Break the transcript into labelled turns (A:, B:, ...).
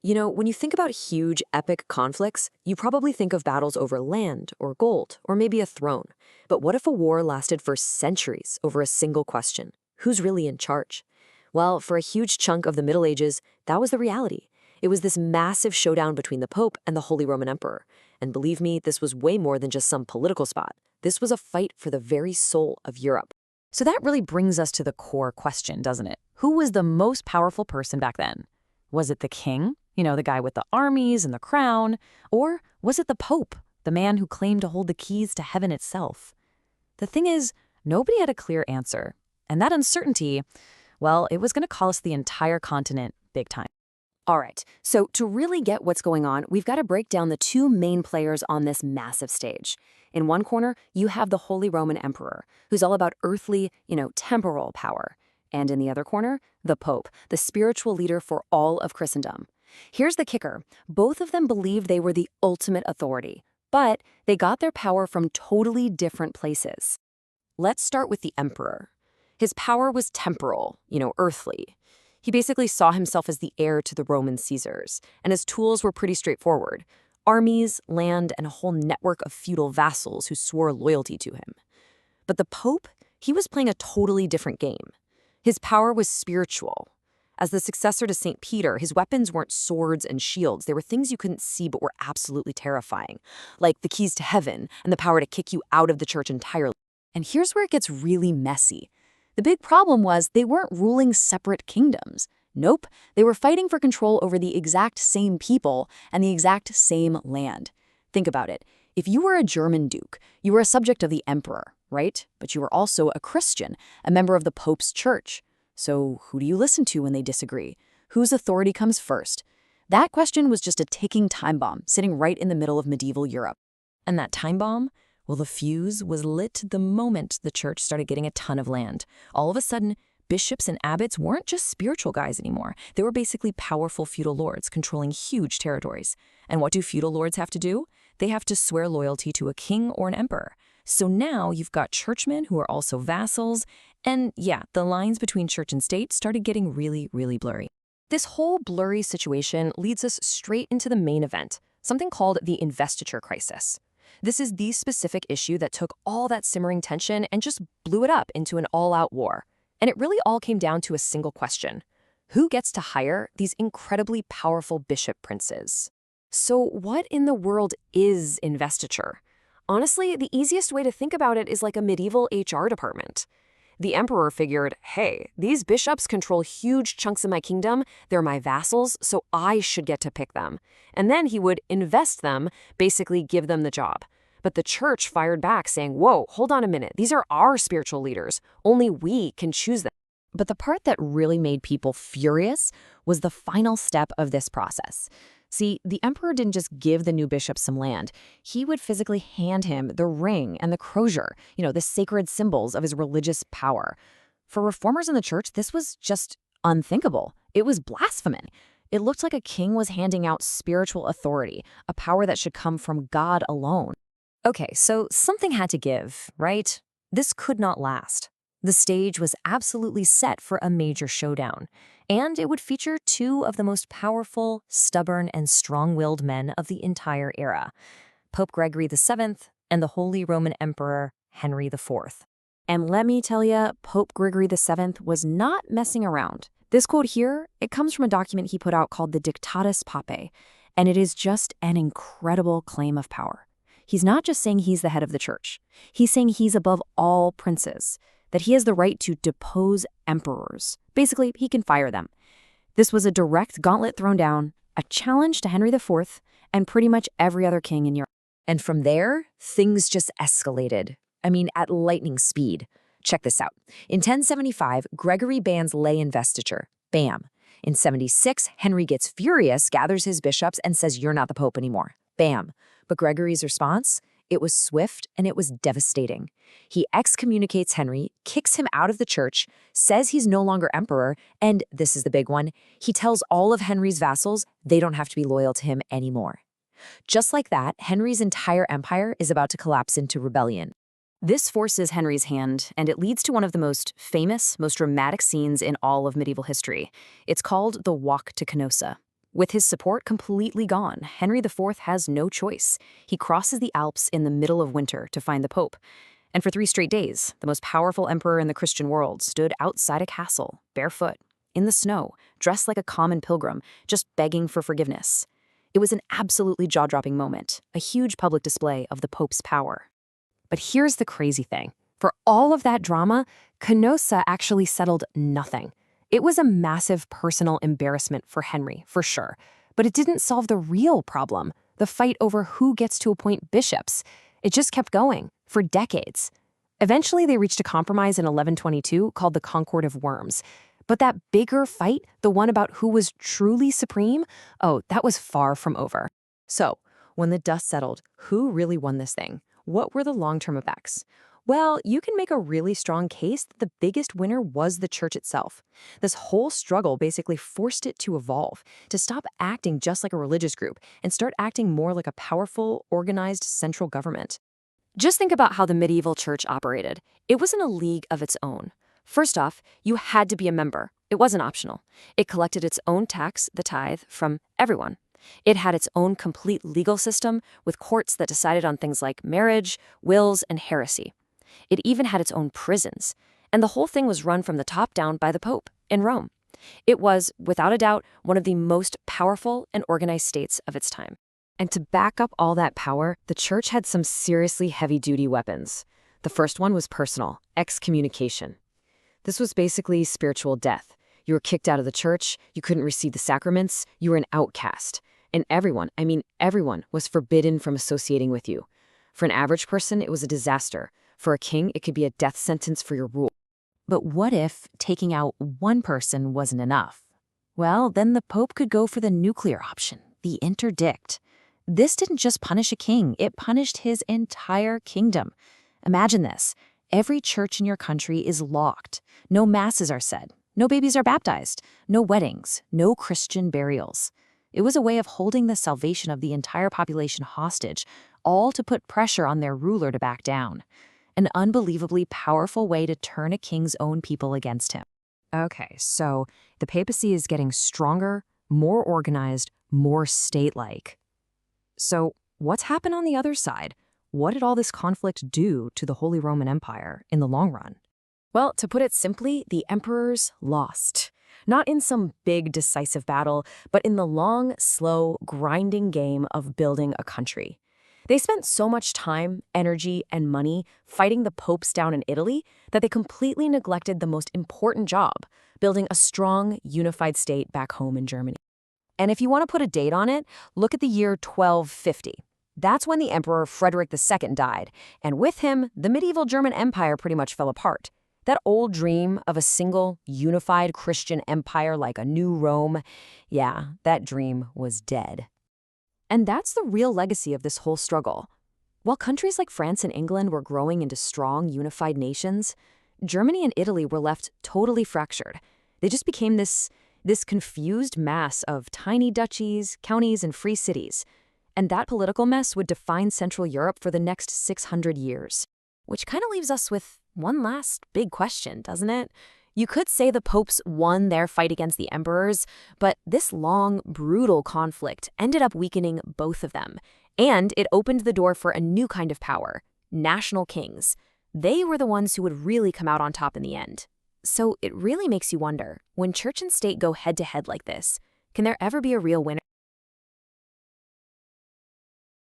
A: When you think about huge, epic conflicts, you probably think of battles over land or gold or maybe a throne. But what if a war lasted for centuries over a single question? Who's really in charge? Well, for a huge chunk of the Middle Ages, that was the reality. It was this massive showdown between the Pope and the Holy Roman Emperor. And believe me, this was way more than just some political spot. This was a fight for the very soul of Europe.
B: So that really brings us to the core question, doesn't it? Who was the most powerful person back then? Was it the king? The guy with the armies and the crown? Or was it the Pope, the man who claimed to hold the keys to heaven itself? The thing is, nobody had a clear answer. And that uncertainty, well, it was going to cost the entire continent big time.
A: All right, so to really get what's going on, we've got to break down the two main players on this massive stage. In one corner, you have the Holy Roman Emperor, who's all about earthly, temporal power. And in the other corner, the Pope, the spiritual leader for all of Christendom. Here's the kicker. Both of them believed they were the ultimate authority, but they got their power from totally different places. Let's start with the emperor. His power was temporal, earthly. He basically saw himself as the heir to the Roman Caesars, and his tools were pretty straightforward. Armies, land, and a whole network of feudal vassals who swore loyalty to him. But the Pope, he was playing a totally different game. His power was spiritual. As the successor to St. Peter, his weapons weren't swords and shields. They were things you couldn't see but were absolutely terrifying, like the keys to heaven and the power to kick you out of the church entirely. And here's where it gets really messy. The big problem was they weren't ruling separate kingdoms. Nope, they were fighting for control over the exact same people and the exact same land. Think about it. If you were a German duke, you were a subject of the emperor, right? But you were also a Christian, a member of the Pope's church. So who do you listen to when they disagree? Whose authority comes first? That question was just a ticking time bomb sitting right in the middle of medieval Europe.
B: And that time bomb? Well, the fuse was lit the moment the church started getting a ton of land. All of a sudden, bishops and abbots weren't just spiritual guys anymore. They were basically powerful feudal lords controlling huge territories. And what do feudal lords have to do? They have to swear loyalty to a king or an emperor. So now you've got churchmen who are also vassals, and yeah, the lines between church and state started getting really, really blurry.
A: This whole blurry situation leads us straight into the main event, something called the investiture crisis. This is the specific issue that took all that simmering tension and just blew it up into an all-out war. And it really all came down to a single question. Who gets to hire these incredibly powerful bishop princes? So what in the world is investiture? Honestly, the easiest way to think about it is like a medieval HR department. The emperor figured, hey, these bishops control huge chunks of my kingdom, they're my vassals, so I should get to pick them. And then he would invest them, basically give them the job. But the church fired back saying, whoa, hold on a minute, these are our spiritual leaders, only we can choose them. But the part that really made people furious was the final step of this process. See, the emperor didn't just give the new bishop some land. He would physically hand him the ring and the crozier, the sacred symbols of his religious power. For reformers in the church, this was just unthinkable. It was blasphemy. It looked like a king was handing out spiritual authority, a power that should come from God alone. Okay, so something had to give, right? This could not last. The stage was absolutely set for a major showdown, and it would feature two of the most powerful, stubborn, and strong-willed men of the entire era, Pope Gregory VII and the Holy Roman Emperor Henry IV. And let me tell you, Pope Gregory VII was not messing around. This quote here, it comes from a document he put out called the Dictatus Papae, and it is just an incredible claim of power. He's not just saying he's the head of the church. He's saying he's above all princes, that he has the right to depose emperors. Basically, he can fire them. This was a direct gauntlet thrown down, a challenge to Henry IV and pretty much every other king in Europe. And from there, things just escalated. At lightning speed. Check this out. In 1075, Gregory bans lay investiture. Bam. In 76, Henry gets furious, gathers his bishops, and says, "You're not the pope anymore." Bam. But Gregory's response? It was swift and it was devastating. He excommunicates Henry, kicks him out of the church, says he's no longer emperor, and this is the big one, he tells all of Henry's vassals they don't have to be loyal to him anymore. Just like that, Henry's entire empire is about to collapse into rebellion. This forces Henry's hand, and it leads to one of the most famous, most dramatic scenes in all of medieval history. It's called the Walk to Canossa. With his support completely gone, Henry IV has no choice. He crosses the Alps in the middle of winter to find the Pope. And for 3 straight days, the most powerful emperor in the Christian world stood outside a castle, barefoot, in the snow, dressed like a common pilgrim, just begging for forgiveness. It was an absolutely jaw-dropping moment, a huge public display of the Pope's power. But here's the crazy thing. For all of that drama, Canossa actually settled nothing. It was a massive personal embarrassment for Henry, for sure. But it didn't solve the real problem, the fight over who gets to appoint bishops. It just kept going, for decades. Eventually, they reached a compromise in 1122 called the Concord of Worms. But that bigger fight, the one about who was truly supreme, that was far from over. So, when the dust settled, who really won this thing? What were the long-term effects? Well, you can make a really strong case that the biggest winner was the church itself. This whole struggle basically forced it to evolve, to stop acting just like a religious group and start acting more like a powerful, organized central government. Just think about how the medieval church operated. It was in a league of its own. First off, you had to be a member. It wasn't optional. It collected its own tax, the tithe, from everyone. It had its own complete legal system with courts that decided on things like marriage, wills, and heresy. It even had its own prisons, and the whole thing was run from the top down by the Pope in Rome. It was, without a doubt, one of the most powerful and organized states of its time. And to back up all that power, the church had some seriously heavy-duty weapons. The first one was personal, excommunication. This was basically spiritual death. You were kicked out of the church, you couldn't receive the sacraments, you were an outcast. And everyone, everyone, was forbidden from associating with you. For an average person, it was a disaster. For a king, it could be a death sentence for your rule. But what if taking out one person wasn't enough? Well, then the Pope could go for the nuclear option, the interdict. This didn't just punish a king, it punished his entire kingdom. Imagine this. Every church in your country is locked. No masses are said. No babies are baptized. No weddings. No Christian burials. It was a way of holding the salvation of the entire population hostage, all to put pressure on their ruler to back down. An unbelievably powerful way to turn a king's own people against him. Okay, so the papacy is getting stronger, more organized, more state-like. So what's happened on the other side? What did all this conflict do to the Holy Roman Empire in the long run? Well, to put it simply, the emperors lost. Not in some big, decisive battle, but in the long, slow, grinding game of building a country. They spent so much time, energy, and money fighting the popes down in Italy that they completely neglected the most important job, building a strong, unified state back home in Germany. And if you want to put a date on it, look at the year 1250. That's when the Emperor Frederick II died, and with him, the medieval German Empire pretty much fell apart. That old dream of a single, unified Christian empire like a new Rome, that dream was dead. And that's the real legacy of this whole struggle. While countries like France and England were growing into strong, unified nations, Germany and Italy were left totally fractured. They just became this confused mass of tiny duchies, counties, and free cities. And that political mess would define Central Europe for the next 600 years. Which kind of leaves us with one last big question, doesn't it? You could say the popes won their fight against the emperors, but this long, brutal conflict ended up weakening both of them. And it opened the door for a new kind of power, national kings. They were the ones who would really come out on top in the end. So it really makes you wonder, when church and state go head-to-head like this, can there ever be a real winner?